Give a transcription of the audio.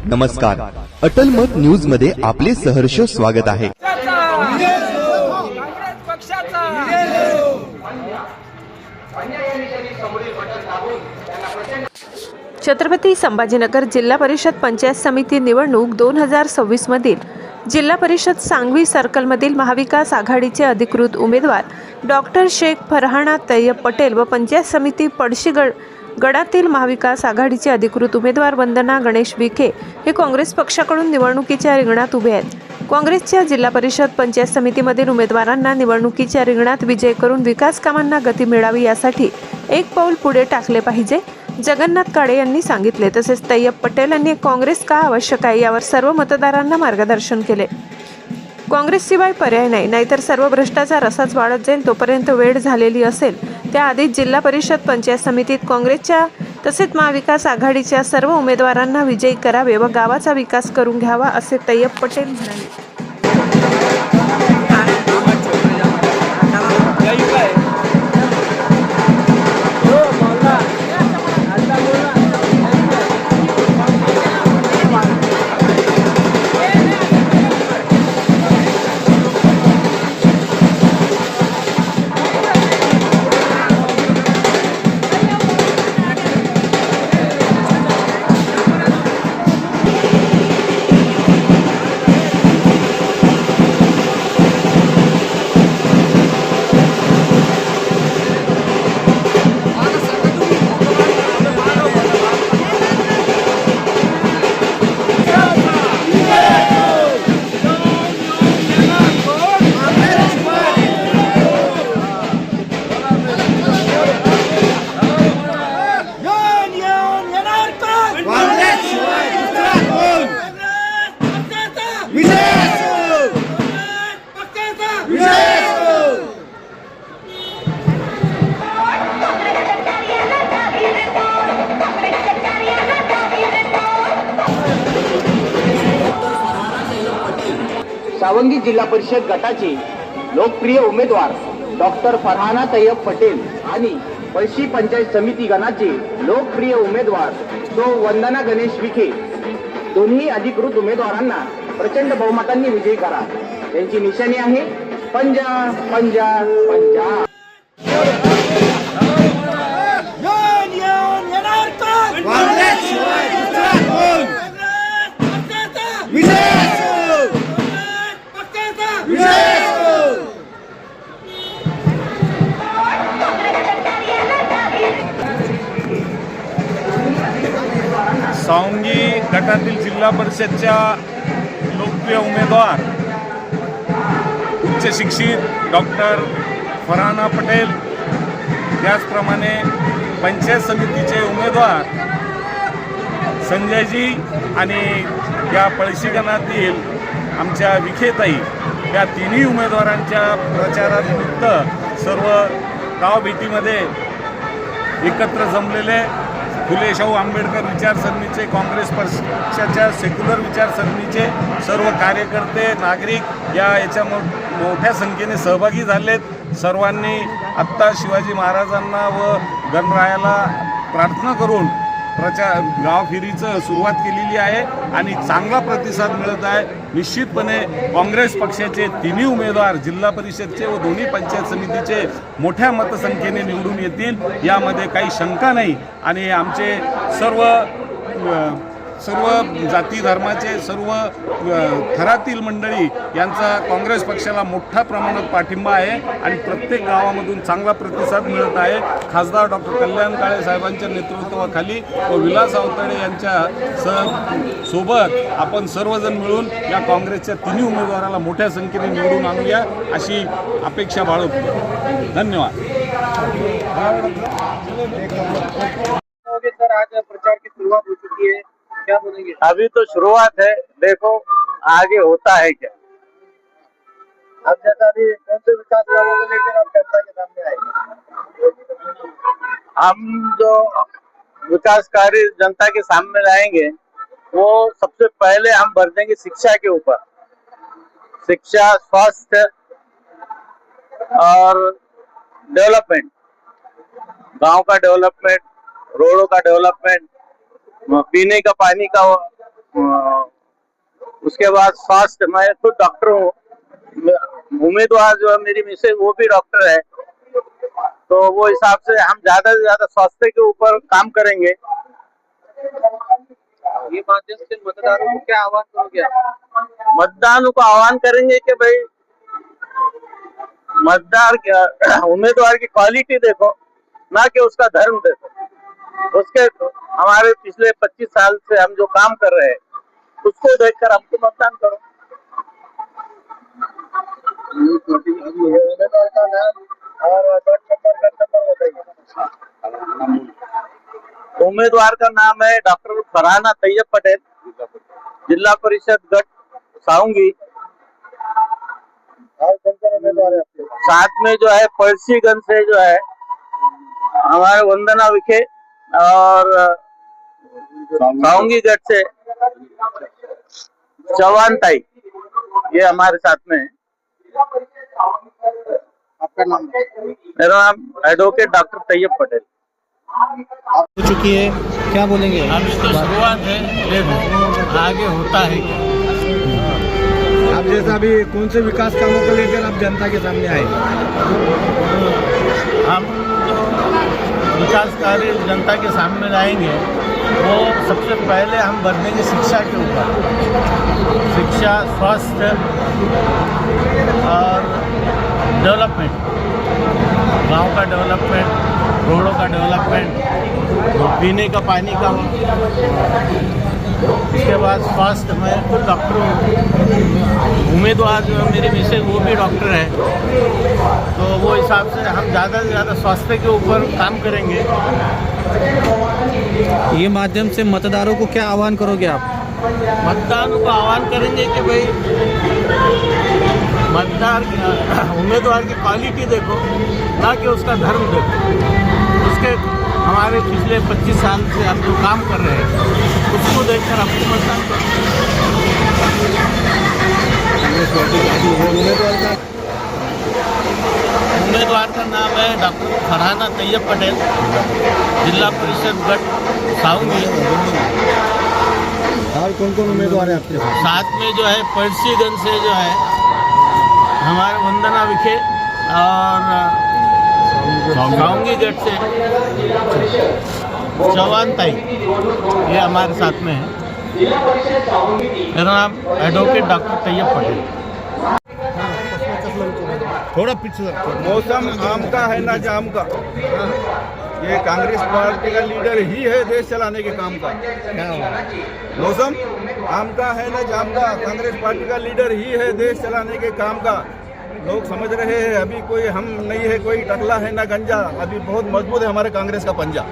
नमस्कार, अटल मत न्यूज मध्ये आपले सहर्ष स्वागत आहे। छत्रपती संभाजीनगर जिल्हा परिषद पंचायत समिती निवडणूक 2026 मधील जिल्हा परिषद सांगवी सर्कलमधील महाविकास आघाडीचे अधिकृत उमेदवार डॉक्टर शेख फरहाना तैयब पटेल व पंचायत समिती पडशी गडातील महाविकास आघाडीचे अधिकृत उमेदवार वंदना गणेश विखे हे काँग्रेस पक्षाकडून निवडणुकीच्या रिंगणात उभे आहेत। काँग्रेसच्या जिल्हा परिषद पंचायत समितीमधील उमेदवारांना निवडणुकीच्या रिंगणात विजय करून विकास कामांना गती मिळावी यासाठी एक पाऊल पुढे टाकले पाहिजे, जगन्नाथ काळे यांनी सांगितले। तसेच तैयब पटेल यांनी काँग्रेस का आवश्यक आहे यावर सर्व मतदारांना मार्गदर्शन केले। काँग्रेसशिवाय पर्याय नाही, नाहीतर सर्व भ्रष्टाचार असाच वाढत जाईल। तोपर्यंत वेळ झालेली असेल त्याआधीच जिल्हा परिषद पंचायत समितीत काँग्रेसच्या तसेच महाविकास आघाडीच्या सर्व उमेदवारांना विजयी करावे व गावाचा विकास करून घ्यावा असे तैयब पटेल म्हणाले। सावंगी जिल्हा परिषद गटाचे लोकप्रिय उमेदवार डॉक्टर फरहाना तैयब पटेल आणि पळशी पंचायत समिती गणाचे लोकप्रिय उमेदवार सो वंदना गणेश विखे दोन्ही अधिकृत उमेदवारांना प्रचंड बहुमतांनी विजयी करा। त्यांची निशाणी आहे पंजा पंजा पंजा। सावंगी गटातील जिल्हा परिषदच्या लोकप्रिय उमेदवार उच्च शिक्षित डॉक्टर फरहाना पटेल, त्याचप्रमाणे पंचायत समितीचे उमेदवार संजयजी आणि या पळशी गणातील आमच्या विखेताई या तिन्ही उमेदवारांच्या प्रचारानिमित्त सर्व गाव भेटीमध्ये एकत्र जमलेले फुले शाहू आंबेडकर विचारसरणीचे, काँग्रेस पक्षाच्या सेक्युलर विचारसरणीचे सर्व कार्यकर्ते, नागरिक याच्या मोठ्या संख्येने सहभागी झालेत। सर्वांनी आत्ता शिवाजी महाराजांना व गणरायाला प्रार्थना करून गावफिरीचं सुरुवात केलेली आहे आणि चांगला प्रतिसाद मिळत आहे। निश्चितपणे काँग्रेस पक्षाचे तिन्ही उमेदवार जिल्हा परिषदचे व दोन्ही पंचायत समितीचे मोठ्या मतसंख्येने निवडून येतील यामध्ये काही शंका नाही। आणि आमचे सर्व जाती धर्माचे सर्व थरातील मंडळी यांचा काँग्रेस पक्षाला मोठ्या प्रमाणात पाठिंबा आहे आणि प्रत्येक गावामधून चांगला प्रतिसाद मिळत आहे। खासदार डॉक्टर कल्याण काळे साहेबांच्या नेतृत्वाखाली व विलास अवतडे यांच्या सोबत आपण सर्वजण मिळून या काँग्रेसच्या तिन्ही उमेदवाराला मोठ्या संख्येने निवडून आणूया अशी अपेक्षा बाळगतो। धन्यवाद। सर, आज प्रचार की शुरुआत हो चुकी है, क्या बोलेंगे? अभी तो शुरुआत है, देखो आगे होता है क्या। अब जैसा अभी कौन से विकास कामों को लेकर आप जनता के सामने आएंगे? हम जो विकास कार्य जनता के सामने लाएंगे वो सबसे पहले हम भर देंगे शिक्षा के ऊपर। शिक्षा, स्वास्थ्य और डेवलपमेंट, गांव का डेवलपमेंट, रोडों का डेवलपमेंट, पीने का पानी का उसके बाद स्वास्थ्य, मैं खुद डॉक्टर हूँ, उम्मीदवार जो है मेरी मिसेज वो भी डॉक्टर है, तो वो हिसाब से हम ज्यादा से ज्यादा स्वास्थ्य के ऊपर काम करेंगे। ये माध्यम से मतदारों को क्या आह्वान करोगे आप? मतदान को आह्वान करेंगे कि भाई उम्मीदवार की क्वालिटी देखो, ना कि उसका धर्म देखो। उसके हमारे पिछले 25 साल से हम जो काम कर रहे हैं उसको देखकर हमको मतदान करो। उम्मीदवार का नाम और नंबर बताइए। उम्मीदवार का नाम है डॉक्टर फरहाना तैयब पटेल, जिला परिषद गट साउंगी। और कौन उम्मीदवार है आपके साथ में? जो है पड़सीगंज से जो है हमारे वंदना विखे, और साउंगी गट से चौहान ताई, ये हमारे साथ में है। आपका नाम? मेरा नाम एडवोकेट डॉक्टर तैयब पटेल। हो चुकी है, क्या बोलेंगे? अभी तो शुरुआत है, देखो आगे होता है क्या। आप जैसा अभी कौन से विकास कामों को लेकर आप जनता के सामने आए? हम जो विकास कार्य जनता के सामने लाएंगे वो सबसे पहले हम बढ़ेंगे शिक्षा के ऊपर। शिक्षा, स्वास्थ्य और डेवलपमेंट, गांव का डेवलपमेंट, रोडों का डेवलपमेंट, पीने का पानी का। उसके बाद स्वास्थ्य, मैं खुद डॉक्टर हूँ, उम्मीदवार जो है मेरी मिसेज वो भी डॉक्टर है, तो वो हिसाब से हम ज़्यादा से ज़्यादा स्वास्थ्य के ऊपर काम करेंगे। ये माध्यम से मतदारों को क्या आह्वान करोगे आप? मतदान को आह्वान करेंगे कि भाई मतदार उम्मीदवार की क्वालिटी देखो, ना कि उसका धर्म देखो। उसके हमारे पिछले 25 साल से हम जो काम कर रहे हैं उसको देखकर आपको मतदान करो। उम्मीदवार का नाम है डॉक्टर फरहाना तैयब पटेल, जिला परिषद गट साउंगी। और कौन उम्मीदवार है आपके साथ? साथ में जो है पड़सीगंज से जो है हमारे वंदना विखे, और साउंगी गेट से चौहान ताई, ये हमारे साथ में है। मेरा नाम एडवोकेट डॉक्टर तैयब पटेल। थोड़ा पीछे। मौसम आम का है ना जाम का। ये कांग्रेस पार्टी का लीडर ही है देश चलाने के काम का। मौसम आम का है ना जाम का, कांग्रेस पार्टी का लीडर ही है देश चलाने के काम का। लोग समझ रहे हैं अभी कोई हम नहीं है, कोई टकला है ना गंजा, अभी बहुत मजबूत है हमारे कांग्रेस का पंजा।